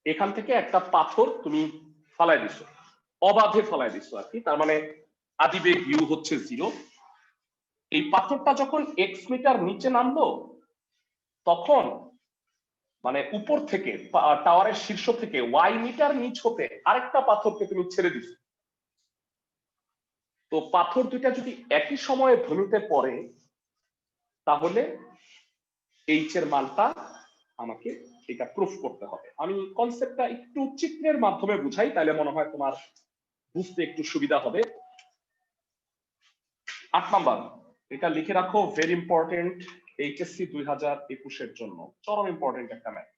[SPEAKER 1] এখান থেকে একটা পাথর তুমি ফালাই দিছো, অবাধে ফালাই দিছো আর কি, তার মানে আদিবেগ ইউ হচ্ছে 0। এই পাথরটা যখন এক্স মিটার নিচে নামলো তখন মানে উপর থেকে টাওয়ারের শীর্ষ থেকে ওয়াই মিটার নিচ হতে আরেকটা পাথরকে তুমি ছেড়ে দিছো। তো পাথর দুইটা যদি একই সময়ে ভূমিতে পড়ে তাহলে এইচ এর মানটা আমাকে এটা প্রুফ করতে হবে। আমি কনসেপ্টটা একটু চিত্রের মাধ্যমে বুঝাই, তাহলে মনে হয় তোমার বুঝতে একটু সুবিধা হবে। 8 নাম্বার এটা লিখে রাখো, ভেরি ইম্পর্টেন্ট, এইচএসসি 2021 এর জন্য চরম ইম্পর্টেন্ট একটা ম্যাথ।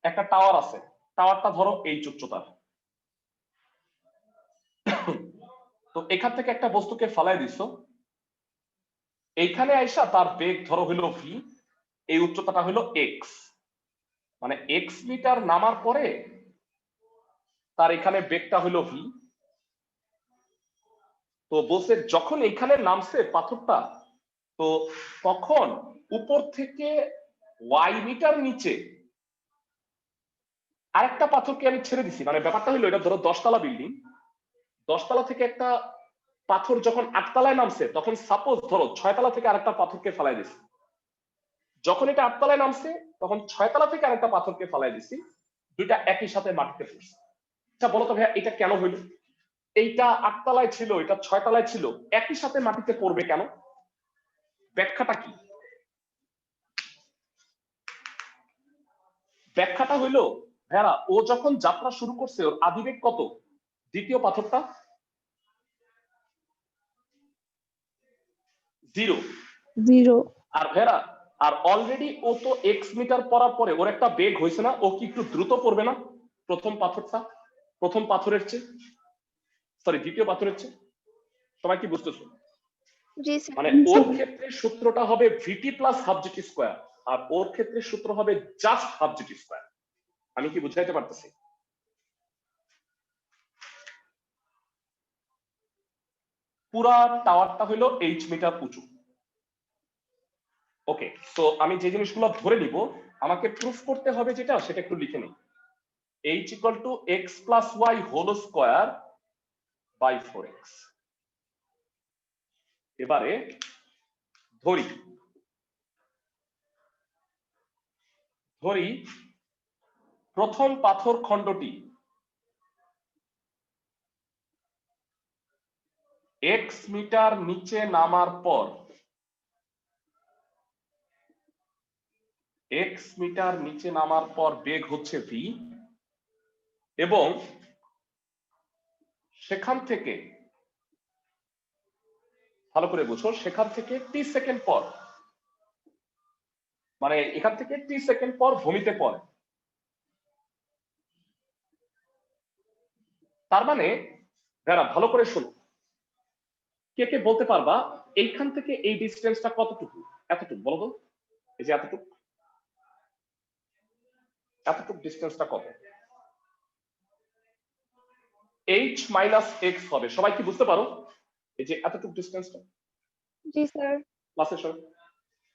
[SPEAKER 1] একটা টাওয়ার আছে, টাওয়ারটা ধরো এইচ উচ্চতার। তো এখান থেকে একটা বস্তুকে ফালাই দিছো, এইখানে আইসা তার বেগ ধরো হইলো ভি, এই উচ্চতাটা হইলো এক্স, মানে এক্স মিটার নামার পরে তার এখানে বেগটা হইলো ভি। তো বলছে যখন এখানে নামছে পাথরটা, তো তখন উপর থেকে ওয়াই মিটার নিচে আরেকটা পাথরকে আমি ছেড়ে দিছি। মানে ব্যাপারটা হলো এটা ধরো 10 তলা বিল্ডিং, 10 তলা থেকে একটা পাথর যখন 8 তলায় নামছে তখন সাপোজ ধরো 6 তলা থেকে আরেকটা পাথরকে ফালাই দিছি। যখন এটা 8 তলায় নামছে তখন 6 তলা থেকে আরেকটা পাথরকে ফালাই দিছি, দুইটা একই সাথে মাটিতে পড়ছে। আচ্ছা বলো তো ভাইয়া এটা কেন হইলো? এইটা 8 তলায় ছিল, এটা 6 তলায় ছিল, একই সাথে মাটিতে পড়বে কেন? ব্যাখ্যাটা কি? ব্যাখ্যাটা হইলো ভাইয়া ও যখন যাত্রা শুরু করছে ওর আদিবেগ কত? দ্বিতীয় পাথরটা 0। আর ভাইয়া আর অলরেডি ও তো এক্স মিটার পড়ার পরে ওর একটা বেগ হয়েছে না, ও কি একটু দ্রুত পড়বে না প্রথম পাথরটা, প্রথম পাথরের চেয়ে, সরি দ্বিতীয় পাথরের চেয়ে? সবাই কি বুঝতেছো?
[SPEAKER 2] জি স্যার।
[SPEAKER 1] মানে ওর ক্ষেত্রে সূত্রটা হবে ভিটি প্লাস হাফ জিটি স্কয়ার, আর ওর ক্ষেত্রে সূত্র হবে জাস্ট হাফ জিটি স্কয়ার। আমি কি বুঝাইতে পারতেছি? পুরা টাওয়ারটা হলো এইচ মিটার উঁচু। ওকে, সো আমি যে জিনিসগুলো ধরে নিব আমাকে প্রুফ করতে হবে যেটা, সেটা একটু লিখে নিই। h equal to x plus y whole square by 4x। এবারে ধরি প্রথম পাথর খণ্ডটি এক্স মিটার নিচে নামার পর এক্স মিটার নিচে নামার পর বেগ হচ্ছে ভি, এবং সেখান থেকে ভালো করে বুঝো, সেখান থেকে টি সেকেন্ড পর, মানে এখান থেকে টি সেকেন্ড পর ভূমিতে পড়ে। তার মানে যারা ভালো করে শোনো, কে কে বলতে পারবা এইখান থেকে এই ডিস্টেন্সটা কতটুকু? এতটুকু বলো তো, এই যে এতটুকু, এতটুকু ডিস্টেন্সটা কত? h মাইনাস এক্স হবে। সবাই কি বুঝতে পারো এই যে এতটুকু ডিস্টেন্সটা?
[SPEAKER 2] জি স্যার।
[SPEAKER 1] ক্লাসের সবাই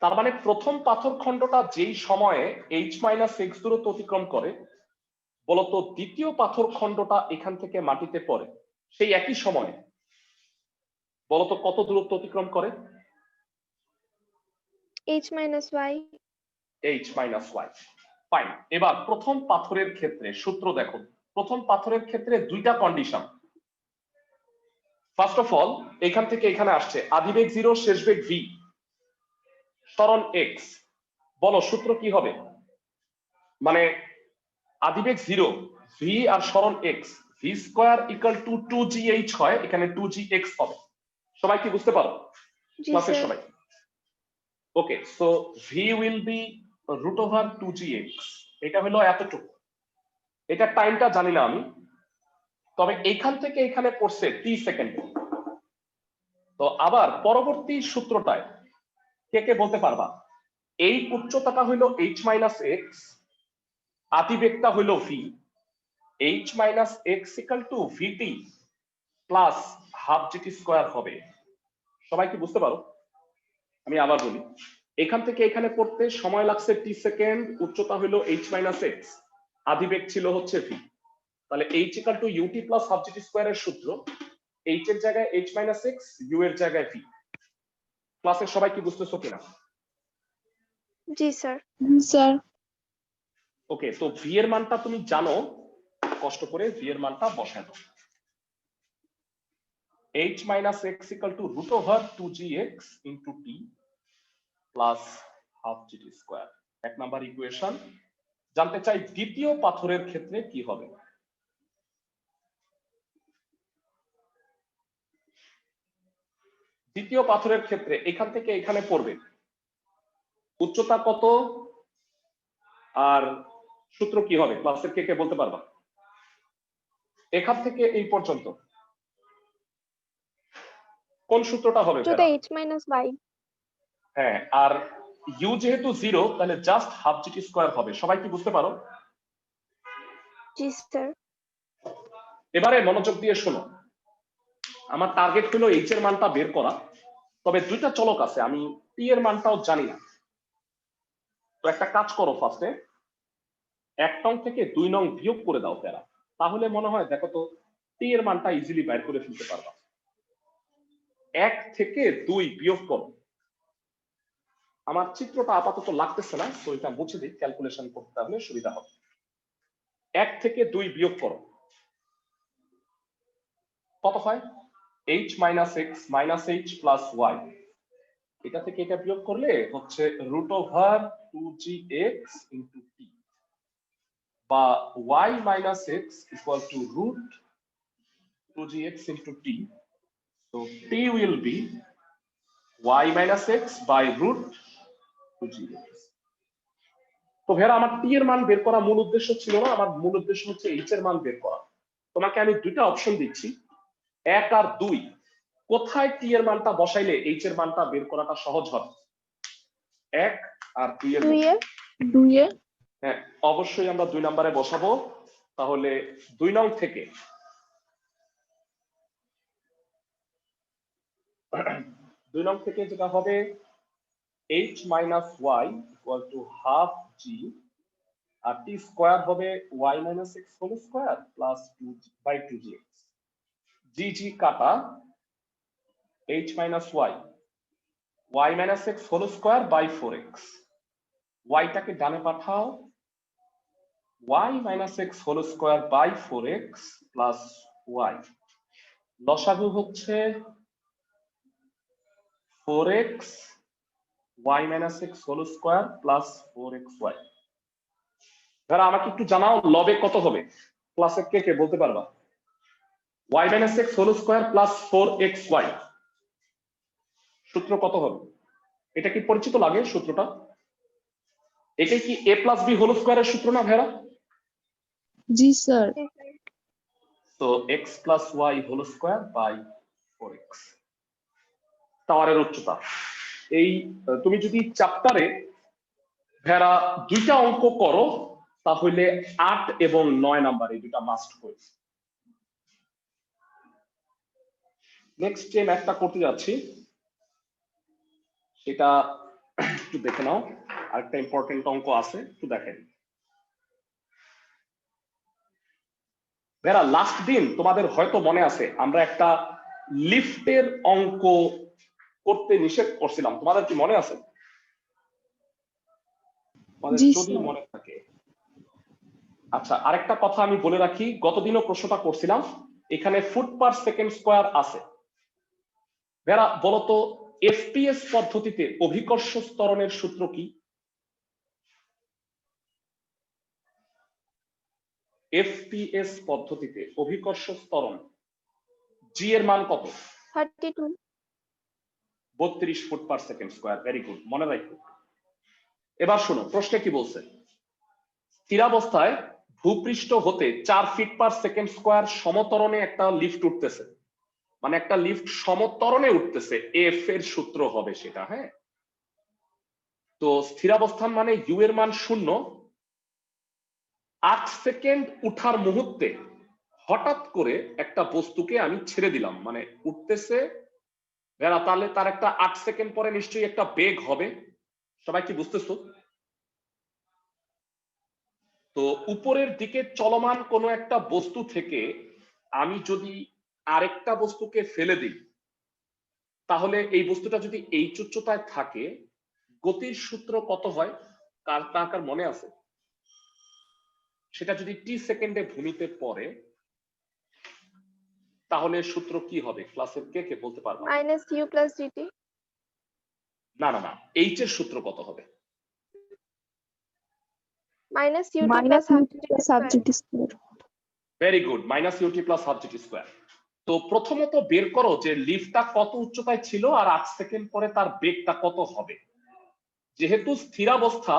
[SPEAKER 1] তার মানে প্রথম পাথরখণ্ডটা যেই সময়ে h - x দূরত্ব অতিক্রম করে, বলতো দ্বিতীয় পাথরখণ্ডটা এখান থেকে মাটিতে পড়ে সেই একই সময়ে বলতো কত দূরত্ব অতিক্রম করে?
[SPEAKER 2] h minus y.
[SPEAKER 1] h - y। Fine. এবার প্রথম পাথরের ক্ষেত্রে সূত্র দেখো। প্রথম পাথরের ক্ষেত্রে দুইটা কন্ডিশন। ফার্স্ট অফ অল এখান থেকে এখানে আসছে আদিবেগ 0, শেষ বেগ v, সরণ x। বলো সূত্র কি হবে? মানে আদিবেগ 0, v আর সরণ x, v square equal two 2gh হয়, এখানে 2gx হবে। সবাই কি বুঝতে পারো?
[SPEAKER 2] জি
[SPEAKER 1] ক্লাসের
[SPEAKER 2] স্যার।
[SPEAKER 1] সবাই? Okay, so v will be √2gx। এটা হলো এতটুকু। এটা টাইমটা জানি না আমি, তবে এখান থেকে এখানে পড়ছে t সেকেন্ড। তো আবার পরবর্তী সূত্রটায় কে কে বলতে পারবা? এই উচ্চতাটা হইলো h - x, আতিবেগটা হইলো v, h - x equal to vt plus half gt square হবে। সবাই কি বুঝতে পারো? আমি আবার বলি, এখান থেকে এখানে পড়তে সময় লাগছে t সেকেন্ড, উচ্চতা হইলো h - x, আদিবেগ ছিল হচ্ছে v। তাহলে h equal two ut plus half gt স্কয়ারের সূত্র, h এর জায়গায় h - x, u এর জায়গায় v। ক্লাসের সবাই কি বুঝতেছো কিনা?
[SPEAKER 2] জি স্যার।
[SPEAKER 3] স্যার।
[SPEAKER 1] ওকে, তো v এর মানটা তুমি জানো, কষ্ট করে v এর মানটা বসায় দাও। h - x equal to √2gx into t plus half gt square. এক নাম্বার ইকুয়েশন। জানতে চাই দ্বিতীয় পাথরের ক্ষেত্রে কি হবে? দ্বিতীয় পাথরের ক্ষেত্রে এখান থেকে এখানে পড়বে, উচ্চতা কত আর সূত্র কি হবে? ক্লাসের কে কে বলতে পারবা? এখান থেকে এই পর্যন্ত কোন সূত্রটা হবে?
[SPEAKER 2] উচ্চতা h minus y.
[SPEAKER 1] হ্যাঁ, আর u যেহেতু 0, তাহলে জাস্ট হাফ gt স্কয়ার হবে। সবাই কি বুঝতে পারো?
[SPEAKER 2] জি স্যার।
[SPEAKER 1] এবারে মনোযোগ দিয়ে শোনো। আমার টার্গেট হলো h এর মানটা বের করা, তবে দুইটা চলক আছে, আমি t এর মানটাও জানি না। তো একটা কাজ করো, ফার্স্টে 1 নং থেকে 2 নং বিয়োগ করে দাও প্যারা, তাহলে মনে হয় দেখো তো t এর মানটা ইজিলি বের করে ফেলতে পারবা। 1 থেকে 2 বিয়োগ করো। আমার চিত্রটা আপাতত লাগতেছে না, তো এটা মুছে দিই, ক্যালকুলেশন করতে হলে সুবিধা হবে। 1 থেকে 2 বিয়োগ করো, কত হয়? h - x - h plus y। এটা থেকে এটা বিয়োগ করলে হচ্ছে √2gx ইনটু t, বা y - x equal to √2gx into t। So t will be y - x by √2gx। তো ভেরা, আমার t এর মান বের করা মূল উদ্দেশ্য ছিল না, আমার মূল উদ্দেশ্য হচ্ছে h এর মান বের করা। তোমাকে আমি দুইটা অপশন দিচ্ছি, 1 আর 2, কোথায় t এর মানটা বসাইলে h এর মানটা বের করাটা সহজ হবে? 1 আর 2 এর মধ্যে।
[SPEAKER 3] 2 এ।
[SPEAKER 1] হ্যাঁ, অবশ্যই আমরা 2 নম্বরে বসাবো। তাহলে 2 নং থেকে 2 নং থেকে যেটা হবে h - y equal to half g, আর t স্কয়ার হবে y - x whole square plus 2/2gx। g কাটা, h - y - x whole square by 4x। y টাকে ডানে পাঠাও, y - x whole square by 4x plus y। লসাগু হচ্ছে 4x y - x whole square plus 4xy। যারা আমাকে একটু জানাও লবে কত হবে? ক্লাসে কে কে বলতে পারবা? y - x whole square plus 4xy সূত্র কত হবে? এটা কি পরিচিত লাগে সূত্রটা? এটা কি a প্লাস b হোল স্কয়ারের সূত্র না ভেরা?
[SPEAKER 3] জি স্যার।
[SPEAKER 1] তো x plus y whole square by 4x টাওয়ারের উচ্চতা। এই তুমি যদি চ্যাপ্টারে ভেরা দুইটা অঙ্ক করো, তাহলে 8 এবং 9 নাম্বার এই দুটা মাস্ট হবে। নেক্সট যে ম্যাথটা করতে যাচ্ছি সেটা একটু দেখে নাও, আরেকটা ইম্পর্টেন্ট অঙ্ক আছে, একটু দেখেন। লাস্ট দিন তোমাদের হয়তো মনে আছে আমরা একটা লিফটের অঙ্ক করতে নিষেধ করছিলাম, তোমাদের কি মনে আছে? তোমাদের
[SPEAKER 3] জি
[SPEAKER 1] যদি
[SPEAKER 3] স্যার।
[SPEAKER 1] মনে থাকে। আচ্ছা, আরেকটা কথা আমি বলে রাখি, গতদিনও প্রশ্নটা করছিলাম, এখানে ফুট পার সেকেন্ড স্কোয়ার আছে। বলতো এফপিএস পদ্ধতিতে অভিকর্ষ ত্বরণের সূত্র কি? এফপিএস পদ্ধতিতে অভিকর্ষ ত্বরণ জি এর মান কত?
[SPEAKER 2] 32
[SPEAKER 1] 32 foot per second square. Very good, মনে রাখো। এবার শোনো প্রশ্নে কি বলছে। স্থিরাবস্থায় ভূপৃষ্ঠ হতে 4 ফিট পার সেকেন্ড স্কোয়ার সমতরণে একটা লিফট উঠতেছে, মানে একটা লিফট সমতরণে উঠতেছে, এফ এর সূত্র হবে সেটা। হ্যাঁ, তো স্থিরাবস্থান মানে ইউ এর মান 0, 8 সেকেন্ড উঠার মুহূর্তে হঠাৎ করে একটা বস্তুকে আমি ছেড়ে দিলাম, মানে উঠতেছে, তাহলে তার একটা 8 সেকেন্ড পরে নিশ্চয়ই একটা বেগ হবে। সবাই কি বুঝতেছো? তো উপরের দিকে চলমান কোনো একটা বস্তু থেকে আমি যদি আরেকটা বস্তুকে ফেলে দিই, তাহলে এই বস্তুটা যদি এই উচ্চতায় থাকে, গতির সূত্র কত হয়? কার মনে আছে? সেটা যদি টি সেকেন্ডে ভূমিতে পড়ে, তাহলে সূত্র কি হবে? ক্লাসের কে কে বলতে পারবা?
[SPEAKER 2] minus u plus dt
[SPEAKER 1] না না না, এইচ এর সূত্র কত হবে?
[SPEAKER 2] minus ut
[SPEAKER 3] minus
[SPEAKER 2] plus half
[SPEAKER 3] u t plus half GT square.
[SPEAKER 1] Very good, minus u t plus half GT square. তো প্রথমত বের করো যে লিফটটা কত উচ্চতায় ছিল আর 8 সেকেন্ড পরে তার বেগটা কত হবে। যেহেতু স্থিরাবস্থা,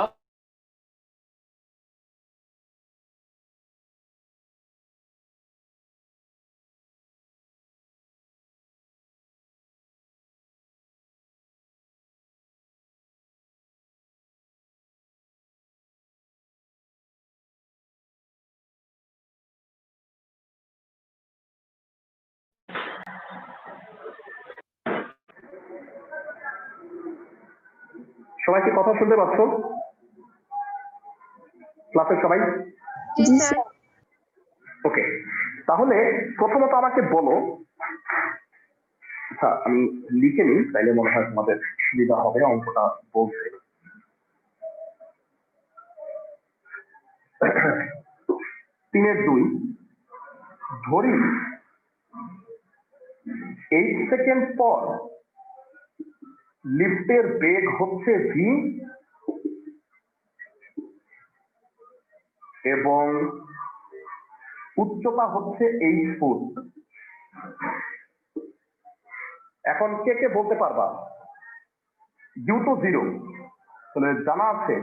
[SPEAKER 1] সবাই কি কথা শুনতে পাচ্ছ? ক্লাসের সবাই?
[SPEAKER 2] জি
[SPEAKER 3] জি
[SPEAKER 2] স্যার
[SPEAKER 3] স্যার।
[SPEAKER 1] ওকে, তাহলে প্রথমত আমাকে বলো, আচ্ছা আমি লিখে নিই, তাইলে মনে হয় তোমাদের সুবিধা হবে অঙ্কটা বলতে। 3-2 ধরি 8 সেকেন্ড পর লিফটের বেগ হচ্ছে ভি এবং উচ্চতা হচ্ছে 8 ফুট। এখন কে কে বলতে পারবা ইউ টু 0? তাহলে জানা আছে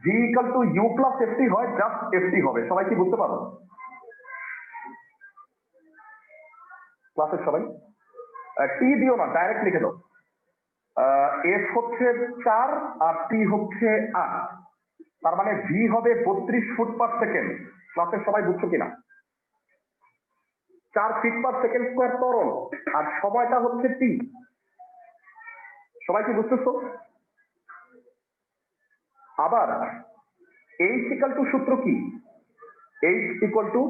[SPEAKER 1] g equal to u plus ft হয়, জাস্ট এফটি হবে। সবাই কি বুঝতে পারো? ক্লাসের সবাই টি দিও না, ডাইরেক্ট লিখে দাও। এফ হচ্ছে 4 আর টি হচ্ছে 8, তার মানে ভি হবে 32 ফুট পার সেকেন্ড। ক্লাসের সবাই বুঝছো কিনা? 4 ফিট পার সেকেন্ড স্কোয়ার ত্বরণ আর সময়টা হচ্ছে টি। সবাই কি বুঝতেছো? আবার এইচ ইকুয়াল টু সূত্র কি? এইচ ইকুয়াল টু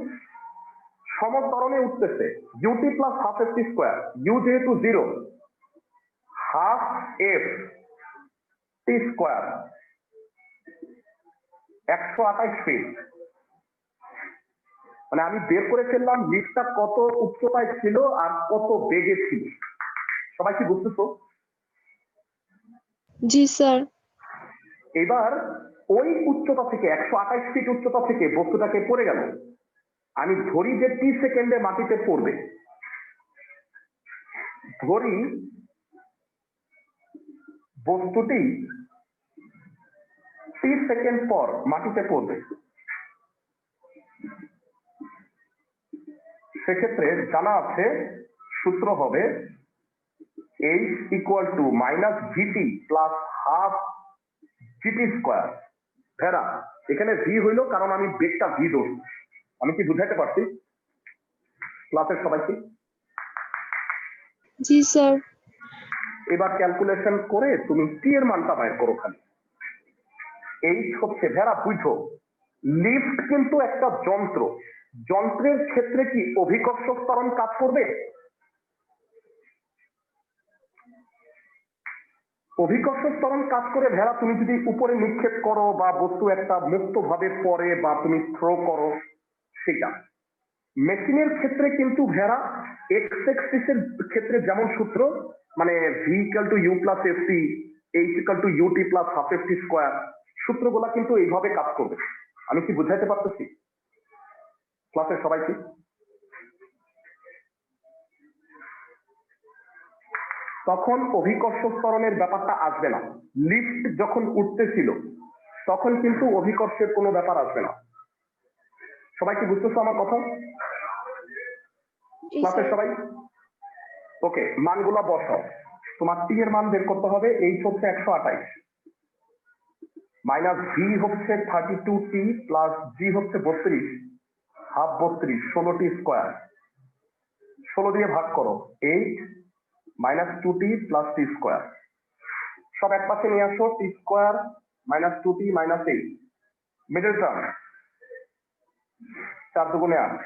[SPEAKER 1] সমতরণে উঠতেছে u t plus half f t square, u যেহেতু 0, half f t square 128 feet. মানে আমি বের করে ফেললাম লিফটটা কত উচ্চতায় ছিল আর কত বেগে ছিল। সবাই কি বুঝতেছো?
[SPEAKER 3] জি স্যার।
[SPEAKER 1] এবার ওই উচ্চতা থেকে 128 ফিট উচ্চতা থেকে বস্তুটাকে পড়ে গেল, আমি ধরি যে 30 সেকেন্ডে মাটিতে পড়বে। ধরি বস্তুটি 30 সেকেন্ড পর মাটিতে পড়বে, সেক্ষেত্রে জানা আছে সূত্র হবে h equal to minus vt plus half GT square. ভেরা এখানে ভি হইলো কারণ আমি বেগটা ভি ধরছি। আমি কি বুঝাইতে পারছি ক্লাসের সবাইকে?
[SPEAKER 3] জি স্যার।
[SPEAKER 4] এবার ক্যালকুলেশন করে তুমি টি এর মানটা বের করো খালি। এইচ হচ্ছে ভেড়া বুঝো, লিফট কিন্তু একটা যন্ত্র, যন্ত্রের ক্ষেত্রে কি অভিকর্ষ ত্বরণ কাজ করবে? অভিকর্ষ ত্বরণ কাজ করে ভেড়া, তুমি যদি উপরে নিক্ষেপ করো বা বস্তু একটা মুক্ত ভাবে পড়ে বা তুমি থ্রো করো সেটা। মেশিনের ক্ষেত্রে কিন্তু ভেড়া এক্স এক্সিসের ক্ষেত্রে যেমন সূত্র, মানে v equal to u plus f t, h equal to ut plus half f t square, সূত্রগুলা কিন্তু এইভাবে কাজ করবে। আমি কি বুঝাইতে পারতেছি ক্লাসের সবাইকে? তখন অভিকর্ষ ত্বরণের ব্যাপারটা আসবে না। লিফট যখন উঠতেছিল তখন কিন্তু অভিকর্ষের কোনো ব্যাপার আসবে না। সবাই কি বুঝতেছো আমার কথা?
[SPEAKER 2] জি
[SPEAKER 4] ক্লাসের
[SPEAKER 2] স্যার।
[SPEAKER 4] সবাই ওকে, মানগুলা বসাও। তোমার টি এর মান বের করতে হবে। এইচ হচ্ছে 128, মাইনাস ভি হচ্ছে 32t প্লাস জি হচ্ছে 32, হাফ 32, 16t স্কোয়ার, 16 দিয়ে ভাগ করো, 8 মাইনাস 2t প্লাস টি স্কোয়ার। সব এক পাশে নিয়ে আসো, t square minus 2t minus 8, middle term 4 দুগুণে 8,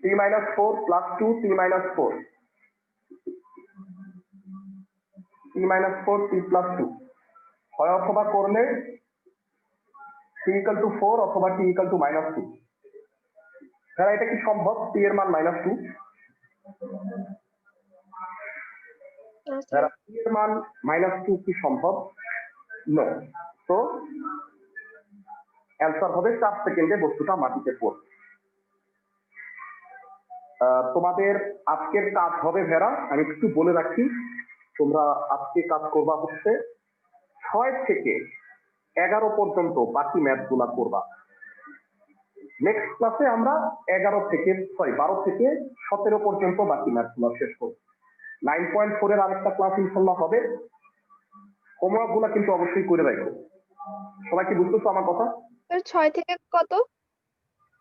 [SPEAKER 4] t minus 4 plus 2 t minus 4, t minus 4 t plus 2, হয় অথবা করলে t equal to 4 অথবা t equal to minus 2। হ্যাঁ, এটা কি সম্ভব? t এর মান minus 2,
[SPEAKER 2] না স্যার।
[SPEAKER 4] t এর মান minus 2 কি সম্ভব? নো। তো অ্যান্সার হবে 4 সেকেন্ডে বস্তুটা মাটিতে পড়বে। তোমাদের আজকের কাজ হবে ভেড়া, আমি একটু বলে রাখি, তোমরা আজকে কাজ করবা হচ্ছে 6 থেকে 11 পর্যন্ত বাকি ম্যাথ গুলা করবা। নেক্সট ক্লাসে আমরা 12 থেকে 17 পর্যন্ত বাকি ম্যাথ গুলা শেষ করবো। 9.4 এর আরেকটা ক্লাস ইনশাল্লাহ হবে। হোমওয়ার্ক গুলা কিন্তু অবশ্যই করে রাখো। সবাই কি বুঝতেছো আমার কথা?
[SPEAKER 2] স্যার 6 থেকে কত?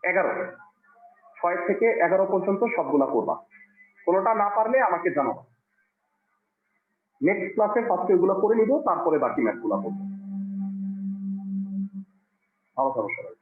[SPEAKER 4] 11, 6 থেকে 11 পর্যন্ত সবগুলা করবা। কোনোটা না পারলে আমাকে জানাবো। নেক্সট ক্লাসে ফার্স্টে এগুলো করে নিব, তারপরে বাকি ম্যাথ গুলা করবো। ভালো থাকো সবাই।